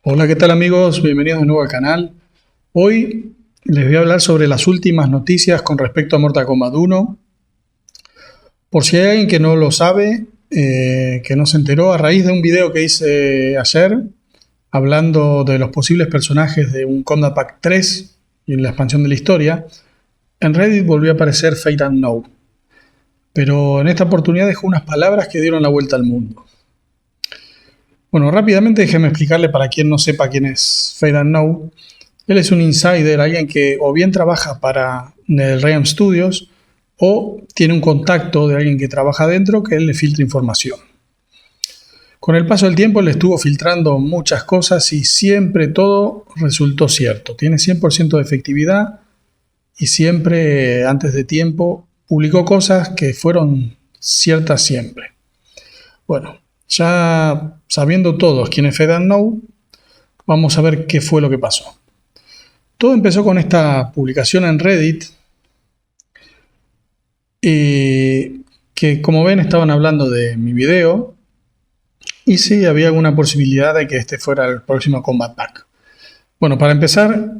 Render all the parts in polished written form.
Hola, ¿qué tal amigos? Bienvenidos de nuevo al canal. Hoy les voy a hablar sobre las últimas noticias con respecto a Mortal Kombat 1. Por si hay alguien que no lo sabe, que no se enteró, a raíz de un video que hice ayer hablando de los posibles personajes de un Kombat Pack 3 y la expansión de la historia, en Reddit volvió a aparecer Fate Unknown. Pero en esta oportunidad dejó unas palabras que dieron la vuelta al mundo. Bueno, rápidamente déjeme explicarle para quien no sepa quién es Fate Unknown. Él es un insider, alguien que o bien trabaja para NetherRealm Studios o tiene un contacto de alguien que trabaja adentro que él le filtra información. Con el paso del tiempo le estuvo filtrando muchas cosas y siempre todo resultó cierto. Tiene 100% de efectividad y siempre antes de tiempo publicó cosas que fueron ciertas siempre. Bueno, ya sabiendo todos quién es Fate Unknown, vamos a ver qué fue lo que pasó. Todo empezó con esta publicación en Reddit, que como ven estaban hablando de mi video y si había alguna posibilidad de que este fuera el próximo Combat Pack. Bueno, para empezar,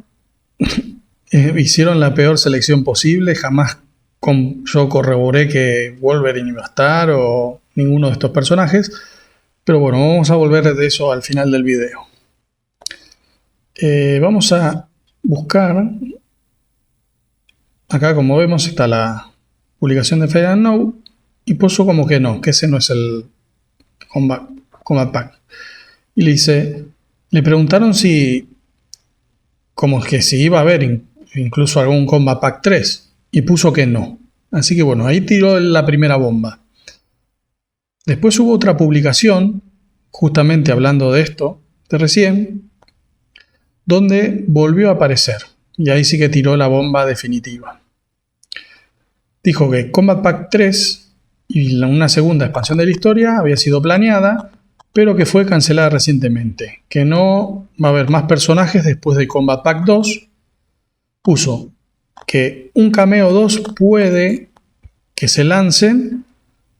hicieron la peor selección posible, jamás yo corroboré que Wolverine iba a estar o ninguno de estos personajes, pero bueno, vamos a volver de eso al final del video. Vamos a buscar, acá como vemos está la publicación de Fate Unknown y puso como que no, que ese no es el Combat Pack. Y le preguntaron como que si iba a haber incluso algún Combat Pack 3 y puso que no. Así que bueno, ahí tiró la primera bomba. Después hubo otra publicación, justamente hablando de esto, de recién, donde volvió a aparecer. Y ahí sí que tiró la bomba definitiva. Dijo que Combat Pack 3 y una segunda expansión de la historia había sido planeada, pero que fue cancelada recientemente. Que no va a haber más personajes después de Combat Pack 2. Puso que un cameo 2 puede que se lancen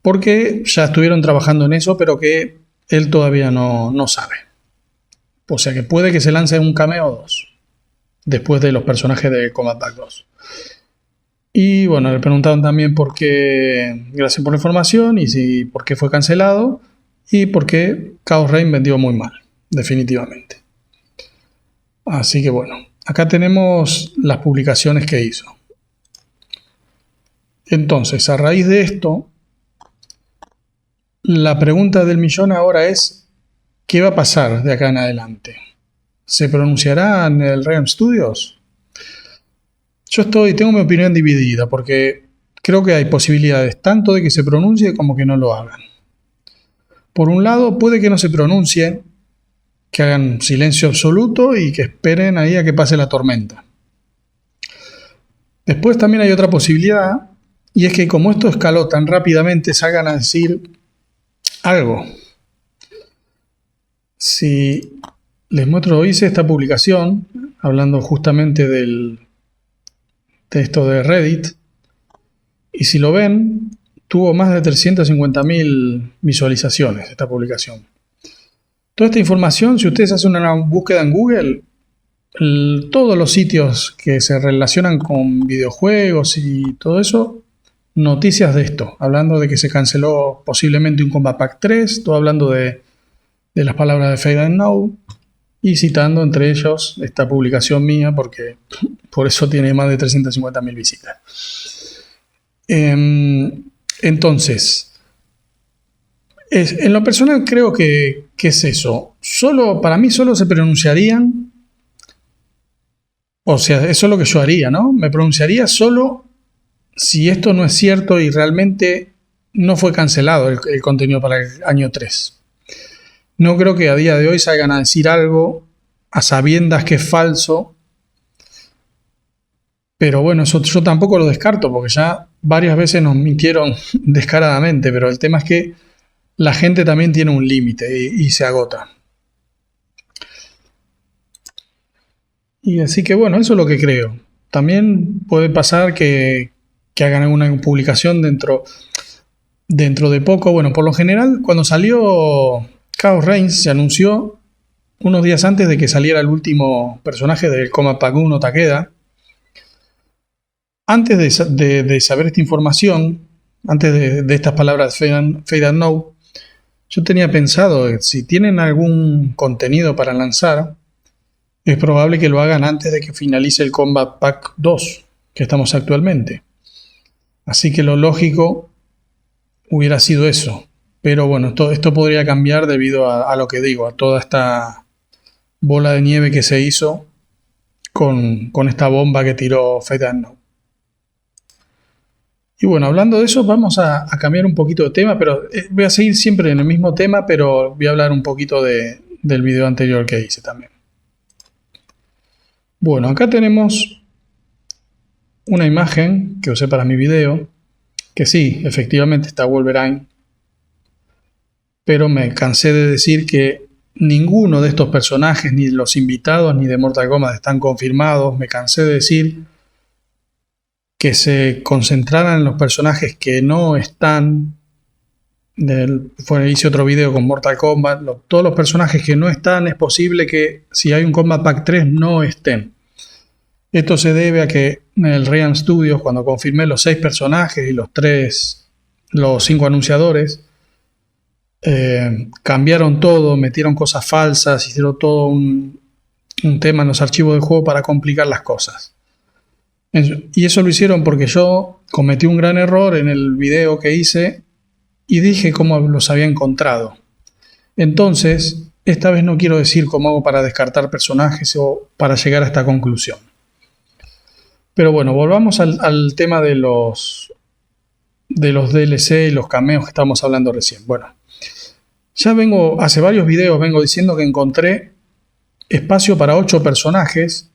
porque ya estuvieron trabajando en eso, pero que él todavía no sabe. O sea que puede que se lance un cameo 2 después de los personajes de Combat Pack 2. Y bueno, le preguntaron también por qué, gracias por la información, y por qué fue cancelado y por qué Chaos Reign vendió muy mal, definitivamente. Así que bueno, acá tenemos las publicaciones que hizo. Entonces, a raíz de esto, la pregunta del millón ahora es, ¿qué va a pasar de acá en adelante? ¿Se pronunciará en el NetherRealm Studios? Yo tengo mi opinión dividida porque creo que hay posibilidades tanto de que se pronuncie como que no lo hagan. Por un lado, puede que no se pronuncien, que hagan silencio absoluto y que esperen ahí a que pase la tormenta. Después también hay otra posibilidad, y es que como esto escaló tan rápidamente, salgan a decir algo. Si les muestro, hice esta publicación, hablando justamente de esto de Reddit, y si lo ven, tuvo más de 350.000 visualizaciones esta publicación. Toda esta información, si ustedes hacen una búsqueda en Google, todos los sitios que se relacionan con videojuegos y todo eso, noticias de esto, hablando de que se canceló posiblemente un Combat Pack 3, todo hablando de las palabras de Fate Unknown y citando entre ellos esta publicación mía, porque por eso tiene más de 350.000 visitas. Entonces, en lo personal creo que es eso. Para mí solo se pronunciarían, o sea, eso es lo que yo haría, ¿no? Me pronunciaría solo si esto no es cierto y realmente no fue cancelado el contenido para el año 3. No creo que a día de hoy salgan a decir algo a sabiendas que es falso. Pero bueno, eso yo tampoco lo descarto porque ya varias veces nos mintieron descaradamente. Pero el tema es que la gente también tiene un límite y se agota. Y así que bueno, eso es lo que creo. También puede pasar que hagan alguna publicación dentro de poco. Bueno, por lo general, cuando salió Chaos Reign se anunció unos días antes de que saliera el último personaje del Combat Pack 1, Takeda. Antes de saber esta información, antes de estas palabras Fade and Know, yo tenía pensado que si tienen algún contenido para lanzar, es probable que lo hagan antes de que finalice el Combat Pack 2, que estamos actualmente. Así que lo lógico hubiera sido eso. Pero bueno, esto podría cambiar debido a lo que digo, a toda esta bola de nieve que se hizo con esta bomba que tiró Fade and Know. Y bueno, hablando de eso, vamos a cambiar un poquito de tema, pero voy a seguir siempre en el mismo tema, pero voy a hablar un poquito del video anterior que hice también. Bueno, acá tenemos una imagen que usé para mi video, que sí, efectivamente está Wolverine, pero me cansé de decir que ninguno de estos personajes, ni los invitados, ni de Mortal Kombat están confirmados. Me cansé de decir que se concentraran en los personajes que no están. Hice otro video con Mortal Kombat. Todos los personajes que no están, es posible que si hay un Combat Pack 3 no estén. Esto se debe a que en el Realm Studios, cuando confirmé los 6 personajes y los 5 anunciadores, cambiaron todo, metieron cosas falsas, hicieron todo un tema en los archivos del juego para complicar las cosas. Y eso lo hicieron porque yo cometí un gran error en el video que hice y dije cómo los había encontrado. Entonces, esta vez no quiero decir cómo hago para descartar personajes o para llegar a esta conclusión. Pero bueno, volvamos al tema de los DLC y los cameos que estábamos hablando recién. Bueno, hace varios videos vengo diciendo que encontré espacio para 8 personajes,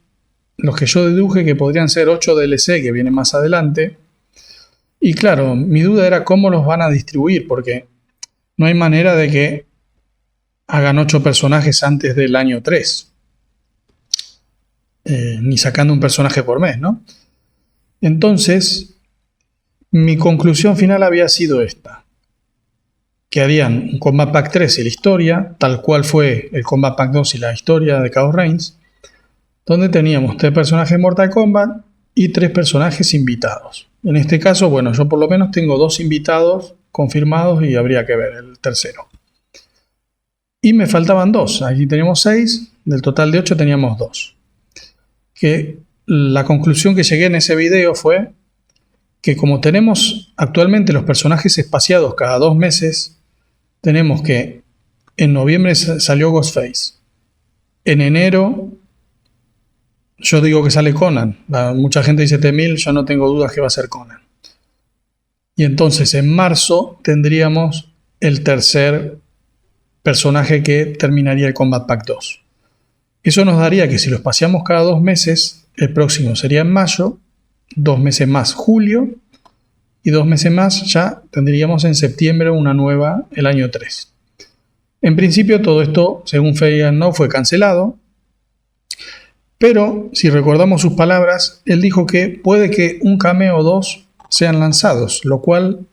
los que yo deduje que podrían ser 8 DLC que vienen más adelante. Y claro, mi duda era cómo los van a distribuir, porque no hay manera de que hagan 8 personajes antes del año 3. Ni sacando un personaje por mes, ¿no? Entonces, mi conclusión final había sido esta: que harían un Combat Pack 3 y la historia, tal cual fue el Combat Pack 2 y la historia de Chaos Reigns, donde teníamos 3 personajes de Mortal Kombat y 3 personajes invitados. En este caso, bueno, yo por lo menos tengo 2 invitados confirmados y habría que ver el tercero. Y me faltaban 2, aquí teníamos 6, del total de 8 teníamos 2. Que la conclusión que llegué en ese video fue que como tenemos actualmente los personajes espaciados cada 2 meses, tenemos que en noviembre salió Ghostface, en enero yo digo que sale Conan, mucha gente dice T-1000, yo no tengo dudas que va a ser Conan. Y entonces en marzo tendríamos el tercer personaje que terminaría el Combat Pack 2. Eso nos daría que si lo espaciamos cada 2 meses, el próximo sería en mayo, 2 meses más julio, y 2 meses más ya tendríamos en septiembre una nueva, el año 3. En principio todo esto, según Fade and Know, fue cancelado, pero si recordamos sus palabras, él dijo que puede que un cameo o 2 sean lanzados, lo cual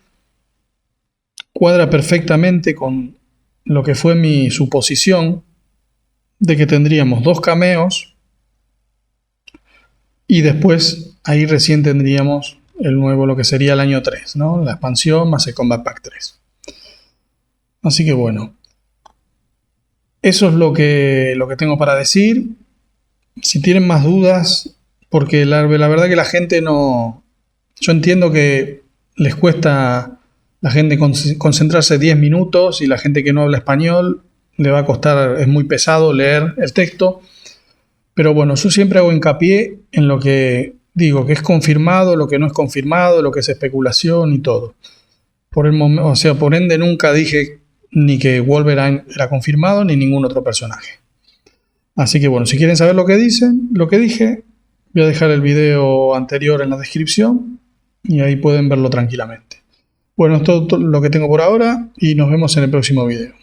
cuadra perfectamente con lo que fue mi suposición de que tendríamos 2 cameos y después ahí recién tendríamos el nuevo, lo que sería el año 3, ¿no? La expansión más el Combat Pack 3. Así que bueno, eso es lo que tengo para decir. Si tienen más dudas, porque la verdad que la gente no... Yo entiendo que les cuesta a la gente concentrarse 10 minutos y la gente que no habla español le va a costar, es muy pesado leer el texto. Pero bueno, yo siempre hago hincapié en lo que digo, que es confirmado, lo que no es confirmado, lo que es especulación y todo. Por ende nunca dije ni que Wolverine era confirmado ni ningún otro personaje. Así que bueno, si quieren saber lo que dije, voy a dejar el video anterior en la descripción y ahí pueden verlo tranquilamente. Bueno, esto es todo lo que tengo por ahora y nos vemos en el próximo video.